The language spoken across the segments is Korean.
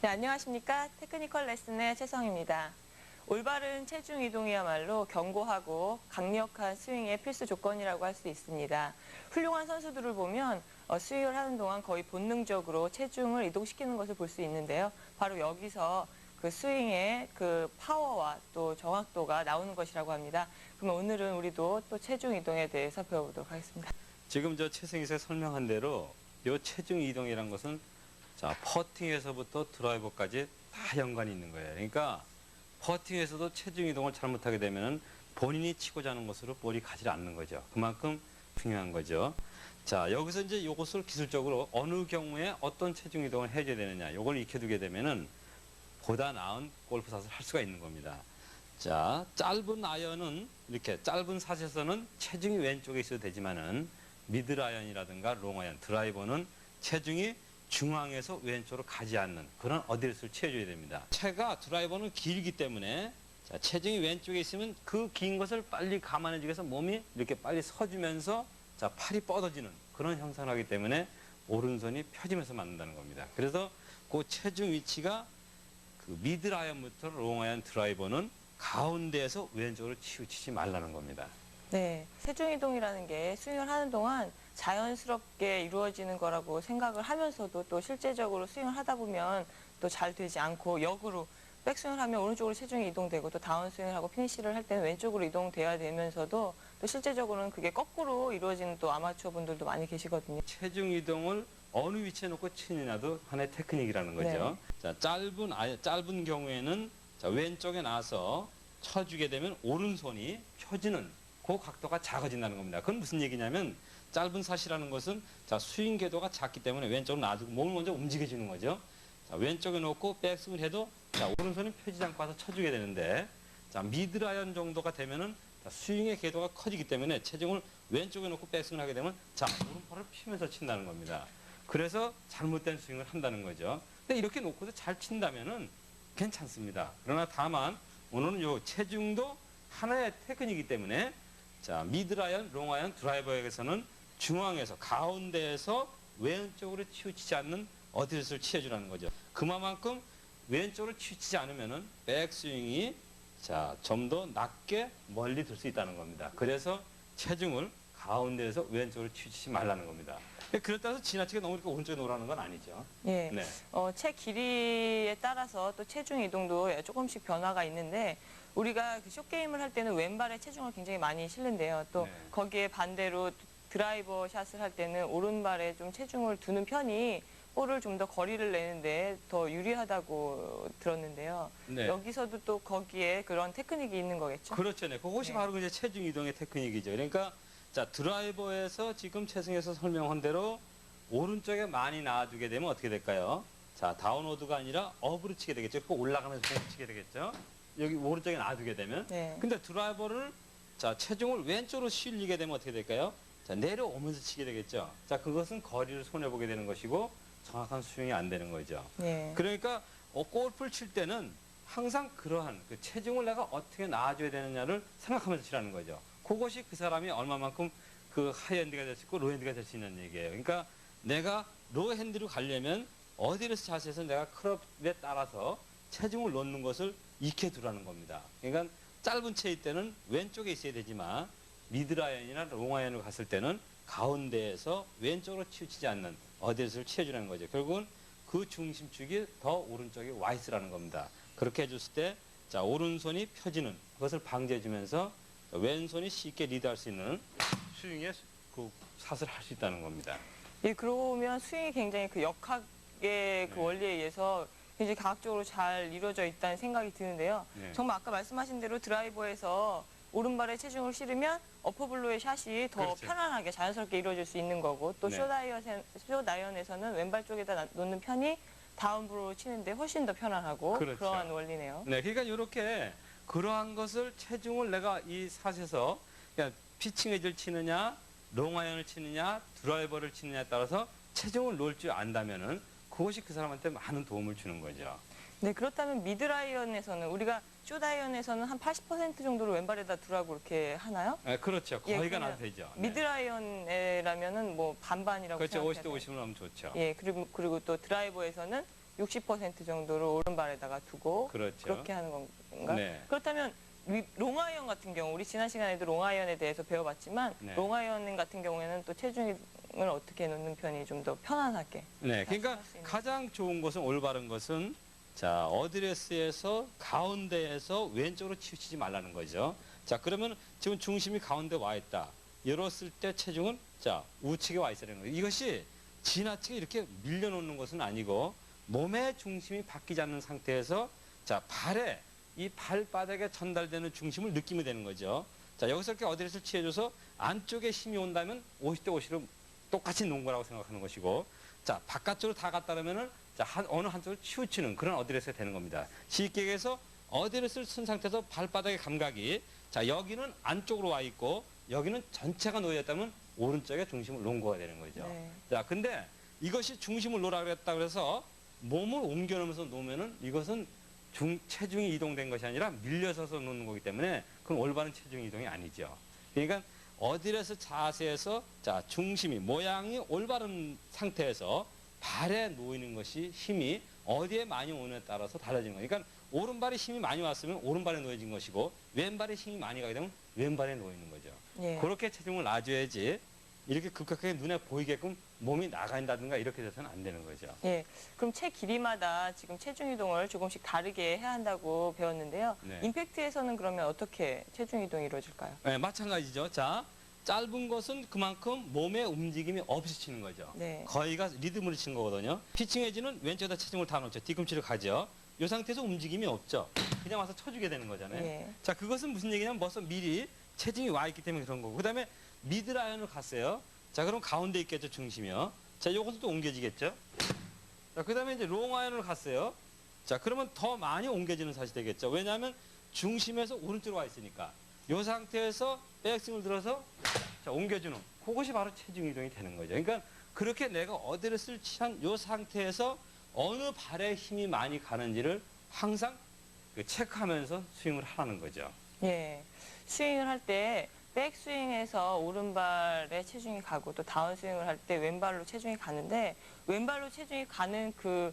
네, 안녕하십니까. 테크니컬 레슨의 최성입니다. 올바른 체중 이동이야말로 견고하고 강력한 스윙의 필수 조건이라고 할 수 있습니다. 훌륭한 선수들을 보면 스윙을 하는 동안 거의 본능적으로 체중을 이동시키는 것을 볼 수 있는데요. 바로 여기서 그 스윙의 그 파워와 또 정확도가 나오는 것이라고 합니다. 그러면 오늘은 우리도 또 체중 이동에 대해서 배워보도록 하겠습니다. 지금 저 최승희가 설명한 대로 이 체중 이동이란 것은 자, 퍼팅에서부터 드라이버까지 다 연관이 있는 거예요. 그러니까 퍼팅에서도 체중 이동을 잘못하게 되면 본인이 치고자 하는 곳으로 볼이 가지 않는 거죠. 그만큼 중요한 거죠. 자, 여기서 이제 이것을 기술적으로 어느 경우에 어떤 체중 이동을 해줘야 되느냐, 이걸 익혀두게 되면은 보다 나은 골프 샷을 할 수가 있는 겁니다. 자, 짧은 아이언은 이렇게 짧은 샷에서는 체중이 왼쪽에 있어도 되지만은 미들 아이언이라든가 롱 아이언, 드라이버는 체중이 중앙에서 왼쪽으로 가지 않는 그런 어드레스를 취해줘야 됩니다. 채가 드라이버는 길기 때문에 자, 체중이 왼쪽에 있으면 그 긴 것을 빨리 감안해주기 위해서 몸이 이렇게 빨리 서주면서 자, 팔이 뻗어지는 그런 형상을 하기 때문에 오른손이 펴지면서 맞는다는 겁니다. 그래서 그 체중 위치가 그 미들 아이언부터 롱 아이언 드라이버는 가운데에서 왼쪽으로 치우치지 말라는 겁니다. 네, 체중 이동이라는 게 스윙을 하는 동안 자연스럽게 이루어지는 거라고 생각을 하면서도 또 실제적으로 스윙을 하다 보면 또 잘 되지 않고 역으로 백스윙을 하면 오른쪽으로 체중이 이동되고 또 다운스윙을 하고 피니시를 할 때는 왼쪽으로 이동돼야 되면서도 또 실제적으로는 그게 거꾸로 이루어지는 또 아마추어 분들도 많이 계시거든요. 체중 이동을 어느 위치에 놓고 치느냐도 하나의 테크닉이라는 거죠. 자, 짧은 경우에는 자, 왼쪽에 나와서 쳐주게 되면 오른손이 펴지는 그 각도가 작아진다는 겁니다. 그건 무슨 얘기냐면 짧은 샷이라는 것은 자, 스윙 궤도가 작기 때문에 왼쪽으로 놔두고 몸을 먼저 움직여주는 거죠. 자, 왼쪽에 놓고 백스윙을 해도 자, 오른손이 펴지지 않고 와서 쳐주게 되는데 자, 미들 아이언 정도가 되면은 자, 스윙의 궤도가 커지기 때문에 체중을 왼쪽에 놓고 백스윙을 하게 되면 자, 오른팔을 피면서 친다는 겁니다. 그래서 잘못된 스윙을 한다는 거죠. 근데 이렇게 놓고도 잘 친다면은 괜찮습니다. 그러나 다만 오늘은 요 체중도 하나의 테크닉이기 때문에 자, 미들 아이언, 롱 아이언, 드라이버에게서는 중앙에서 가운데에서 왼쪽으로 치우치지 않는 어드레스를 취해주라는 거죠. 그만큼 왼쪽으로 치우치지 않으면은 백스윙이 자, 좀 더 낮게 멀리 들 수 있다는 겁니다. 그래서 체중을 가운데에서 왼쪽으로 치우치지 말라는 겁니다. 그렇다고 지나치게 너무 이렇게 오른쪽에 놓으라는 건 아니죠. 예. 네. 채 길이에 따라서 또 체중 이동도 조금씩 변화가 있는데 우리가 그 숏게임을 할 때는 왼발에 체중을 굉장히 많이 실는데요. 또 네. 거기에 반대로 드라이버 샷을 할 때는 오른발에 좀 체중을 두는 편이 볼을 좀 더 거리를 내는데 더 유리하다고 들었는데요. 네. 여기서도 또 거기에 그런 테크닉이 있는 거겠죠? 그렇죠. 네. 그것이 네. 바로 이제 체중 이동의 테크닉이죠. 그러니까 자, 드라이버에서 지금 최승에서 설명한 대로 오른쪽에 많이 놔두게 되면 어떻게 될까요? 자, 다운워드가 아니라 업으로 치게 되겠죠. 그 올라가면서 치게 되겠죠. 여기 오른쪽에 놔두게 되면. 네. 근데 드라이버를 자, 체중을 왼쪽으로 실리게 되면 어떻게 될까요? 자, 내려오면서 치게 되겠죠. 자, 그것은 거리를 손해보게 되는 것이고 정확한 스윙이 안 되는 거죠. 네. 그러니까 골프를 칠 때는 항상 그러한 그 체중을 내가 어떻게 놔줘야 되느냐를 생각하면서 치라는 거죠. 그것이 그 사람이 얼마만큼 그 하이핸드가 될 수 있고 로핸드가 될 수 있는 얘기예요. 그러니까 내가 로핸드로 가려면 어디에서 샷에서 내가 클럽에 따라서 체중을 놓는 것을 익혀두라는 겁니다. 그러니까 짧은 채일 때는 왼쪽에 있어야 되지만 미드아이언이나 롱아이언을 갔을 때는 가운데에서 왼쪽으로 치우치지 않는 어드레스를 취해주라는 거죠. 결국은 그 중심축이 더 오른쪽에 와 있으라는 겁니다. 그렇게 해줬을 때 자, 오른손이 펴지는 그것을 방지해주면서 왼손이 쉽게 리드할 수 있는 스윙의 그 샷을 할 수 있다는 겁니다. 예, 그러면 스윙이 굉장히 그 역학의 그 원리에 의해서 굉장히 과학적으로 잘 이루어져 있다는 생각이 드는데요. 네. 정말 아까 말씀하신 대로 드라이버에서 오른발에 체중을 실으면 어퍼블로의 샷이 더 그렇죠. 편안하게 자연스럽게 이루어질 수 있는 거고 또 네. 숏아이언에서는 왼발 쪽에다 놓는 편이 다운브로 치는데 훨씬 더 편안하고 그렇죠. 그러한 원리네요. 네, 그러니까 이렇게 그러한 것을 체중을 내가 이 샷에서 그냥 피칭 웨지를 치느냐, 롱아이언을 치느냐, 드라이버를 치느냐에 따라서 체중을 놓을 줄 안다면은 그것이 그 사람한테 많은 도움을 주는 거죠. 네, 그렇다면 미드라이언에서는 우리가 숏아이언에서는 한 80% 정도를 왼발에다 두라고 이렇게 하나요? 네, 그렇죠. 예, 거의가 그러면 나도 되죠. 네. 미드라이언이라면은 뭐 반반이라고 그렇죠. 생각해요. 50대 50은 하면 좋죠. 예, 그리고 또 드라이버에서는 60% 정도를 오른발에다가 두고 그렇죠. 그렇게 하는 건가? 네. 그렇다면 롱아이언 같은 경우 우리 지난 시간에도 롱아이언에 대해서 배워봤지만 네. 롱아이언 같은 경우에는 또 체중 이동을 어떻게 놓는 편이 좀 더 편안하게. 네, 그러니까 할수 있는. 가장 좋은 것은 올바른 것은 자 어드레스에서 가운데에서 왼쪽으로 치우치지 말라는 거죠. 자 그러면 지금 중심이 가운데 와 있다. 열었을 때 체중은 자 우측에 와 있어야 되는 거예요. 이것이 지나치게 이렇게 밀려놓는 것은 아니고 몸의 중심이 바뀌지 않는 상태에서 자 발에 이 발바닥에 전달되는 중심을 느끼면 되는 거죠. 자 여기서 이렇게 어드레스를 취해줘서 안쪽에 힘이 온다면 50대 50으로 똑같이 놓은 거라고 생각하는 것이고 자 바깥쪽으로 다 갔다 그러면은 자 어느 한쪽을 치우치는 그런 어드레스가 되는 겁니다. 쉽게 얘기해서 어드레스를 쓴 상태에서 발바닥의 감각이 자 여기는 안쪽으로 와 있고 여기는 전체가 놓여 있다면 오른쪽에 중심을 놓은 거가 되는 거죠. 네. 자 근데 이것이 중심을 놓으라 그랬다 그래서 몸을 옮겨 놓으면서 놓으면은 이것은 체중이 이동된 것이 아니라 밀려서서 놓는 거기 때문에 그건 올바른 체중 이동이 아니죠. 그러니까 어드레스 자세에서 자 중심이 모양이 올바른 상태에서 발에 놓이는 것이 힘이 어디에 많이 오느냐에 따라서 달라지는 거예요. 그러니까 오른발에 힘이 많이 왔으면 오른발에 놓여진 것이고 왼발에 힘이 많이 가게 되면 왼발에 놓이는 거죠. 예. 그렇게 체중을 놔줘야지 이렇게 급격하게 눈에 보이게끔 몸이 나간다든가 이렇게 돼서는 안 되는 거죠. 예. 그럼 체 길이마다 지금 체중 이동을 조금씩 다르게 해야 한다고 배웠는데요. 네. 임팩트에서는 그러면 어떻게 체중 이동이 이루어질까요? 네, 마찬가지죠. 자, 짧은 것은 그만큼 몸의 움직임이 없이 치는 거죠. 네. 거의가 리듬으로 치는 거거든요. 피칭 웨지는 왼쪽에다 체중을 다 놓죠. 뒤꿈치를 가죠. 이 상태에서 움직임이 없죠. 그냥 와서 쳐주게 되는 거잖아요. 예. 자, 그것은 무슨 얘기냐면 벌써 미리 체중이 와 있기 때문에 그런 거고. 그 다음에 미드라이언을 갔어요. 자, 그럼 가운데 있겠죠, 중심이요. 자, 요것도 또 옮겨지겠죠. 자, 그 다음에 이제 롱아이언을 갔어요. 자, 그러면 더 많이 옮겨지는 사실이 되겠죠. 왜냐하면 중심에서 오른쪽으로 와 있으니까. 이 상태에서 백스윙을 들어서 자, 옮겨주는 그것이 바로 체중 이동이 되는 거죠. 그러니까 그렇게 내가 어드레스를 취한 이 상태에서 어느 발에 힘이 많이 가는지를 항상 체크하면서 스윙을 하라는 거죠. 예. 스윙을 할 때 백스윙에서 오른발에 체중이 가고 또 다운스윙을 할 때 왼발로 체중이 가는데 왼발로 체중이 가는 그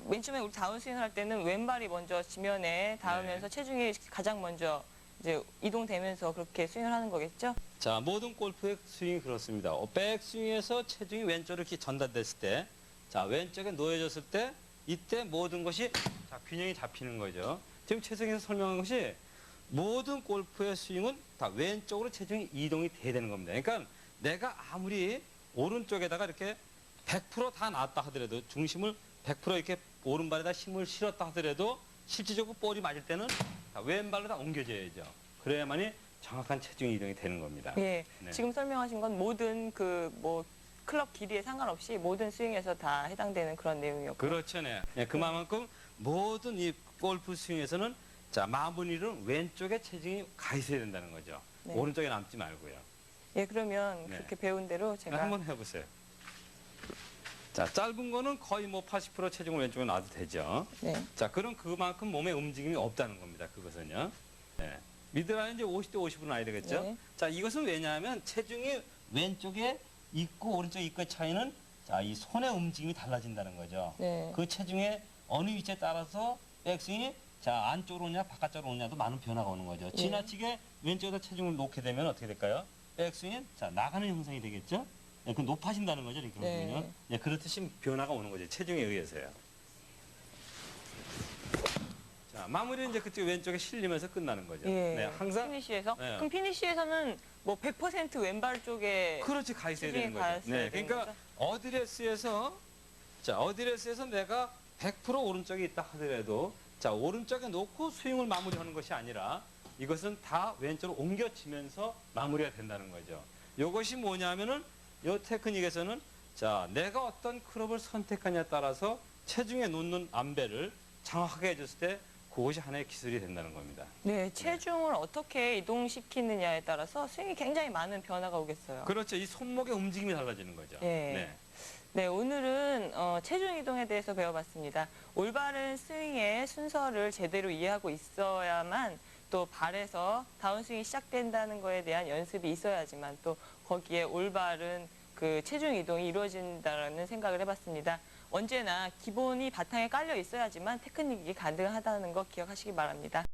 맨 처음에 우리 다운스윙을 할 때는 왼발이 먼저 지면에 닿으면서 체중이 가장 먼저 이제 이동되면서 그렇게 스윙을 하는 거겠죠? 자, 모든 골프의 스윙이 그렇습니다. 백스윙에서 체중이 왼쪽으로 이렇게 전달됐을 때, 자, 왼쪽에 놓여졌을 때, 이때 모든 것이 자, 균형이 잡히는 거죠. 지금 최승에서 설명한 것이 모든 골프의 스윙은 다 왼쪽으로 체중이 이동이 돼야 되는 겁니다. 그러니까 내가 아무리 오른쪽에다가 이렇게 100%다 놨다 하더라도 중심을 100% 이렇게 오른발에다 힘을 실었다 하더라도 실질적으로 볼이 맞을 때는 다 왼발로 다 옮겨져야죠. 그래야만이 정확한 체중 이동이 되는 겁니다. 예. 네. 지금 설명하신 건 모든 그 뭐 클럽 길이에 상관없이 모든 스윙에서 다 해당되는 그런 내용이었고. 그렇죠, 네. 네, 그만큼 모든 이 골프 스윙에서는 자 마무리는 왼쪽에 체중이 가 있어야 된다는 거죠. 네. 오른쪽에 남지 말고요. 예, 그러면 네. 그렇게 배운 대로 제가 한번 해보세요. 자, 짧은 거는 거의 뭐 80% 체중을 왼쪽에 놔도 되죠. 네. 자, 그럼 그만큼 몸에 움직임이 없다는 겁니다. 그것은요. 네. 미드라인 이제 50대 50은 아야 되겠죠. 네. 자, 이것은 왜냐하면 체중이 왼쪽에 있고 오른쪽에 있고의 차이는 자, 이 손의 움직임이 달라진다는 거죠. 네. 그 체중의 어느 위치에 따라서 백스윙이 자, 안쪽으로 오냐 바깥쪽으로 오냐도 많은 변화가 오는 거죠. 네. 지나치게 왼쪽에다 체중을 놓게 되면 어떻게 될까요? 백스윙이 자, 나가는 형상이 되겠죠. 네, 그 높아진다는 거죠. 이렇게 네. 보면. 네, 그렇듯이 변화가 오는 거죠. 체중에 의해서요. 자, 마무리는 이제 그쪽 왼쪽에 실리면서 끝나는 거죠. 예. 네, 항상 피니시에서 네. 그럼 피니시에서는 뭐 100% 왼발 쪽에 그렇지 가 있어야 체중이 되는 가 거죠. 있어야 네, 되는 그러니까 어드레스에서 자, 어드레스에서 내가 100% 오른쪽에 있다 하더라도 자, 오른쪽에 놓고 스윙을 마무리하는 것이 아니라 이것은 다 왼쪽으로 옮겨지면서 마무리가 된다는 거죠. 이것이 뭐냐면은 이 테크닉에서는 자, 내가 어떤 클럽을 선택하냐에 따라서 체중에 놓는 안배를 정확하게 해줬을 때 그것이 하나의 기술이 된다는 겁니다. 네, 체중을 어떻게 이동시키느냐에 따라서 스윙이 굉장히 많은 변화가 오겠어요. 그렇죠. 이 손목의 움직임이 달라지는 거죠. 예. 네, 오늘은 체중 이동에 대해서 배워봤습니다. 올바른 스윙의 순서를 제대로 이해하고 있어야만 또 발에서 다운스윙이 시작된다는 거에 대한 연습이 있어야지만 또 거기에 올바른 그 체중 이동이 이루어진다는 생각을 해봤습니다. 언제나 기본이 바탕에 깔려 있어야지만 테크닉이 가능하다는 거 기억하시기 바랍니다.